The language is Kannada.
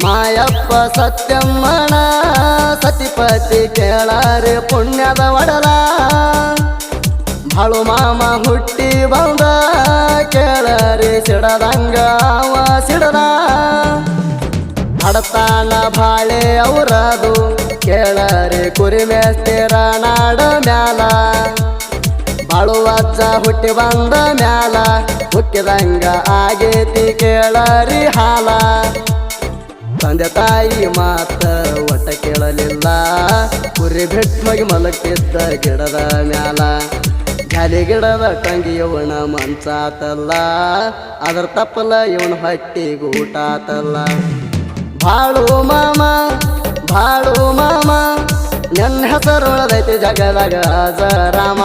ಮಾಯಪ್ಪ ಸತ್ಯಮ್ಮನ ಸತಿಪತಿ ಕೇಳಾರೆ ಪುಣ್ಯದ ಒಡಲ ಬಾಳು ಮಾಮ ಹುಟ್ಟಿ ಬಂದ ಕೇಳರಿ ಸಿಡದಂಗ ಅವ ಸಿಡದ ಹಡತಾನ ಬಾಳೆ ಅವರದು ಕೇಳರಿ ಕುರಿ ಮೇಸ್ತಿರ ನಾಡ ಮ್ಯಾಲ ಬಾಳುವಜ್ಜ ಹುಟ್ಟಿ ಬಂದ ಮ್ಯಾಲ ಹುಟ್ಟಿದಂಗ ಆಗೇತಿ ಕೇಳರಿ ಹಾಲ ತಂದೆ ತಾಯಿ ಮಾತ ಒಟ್ಟ ಕೇಳಲಿಲ್ಲ ಕುರಿ ಬಿಟ್ಮಗಿ ಮಲಗ್ತಿದ್ದ ಗಿಡದ ಮ್ಯಾಲ ಗಾಲಿ ಗಿಡದ ಟಂಗಿ ಇವನ ಮಂಚಾತಲ್ಲ ಅದರ ತಪ್ಪಲ ಇವನ ಹೊಟ್ಟಿಗೆ ಊಟ ಆತಲ್ಲ ಬಾಳು ಮಾಮ ನನ್ನ ಹೆಸರು ಉಳದೈತಿ ಜಗದಾಗ ರಾಮ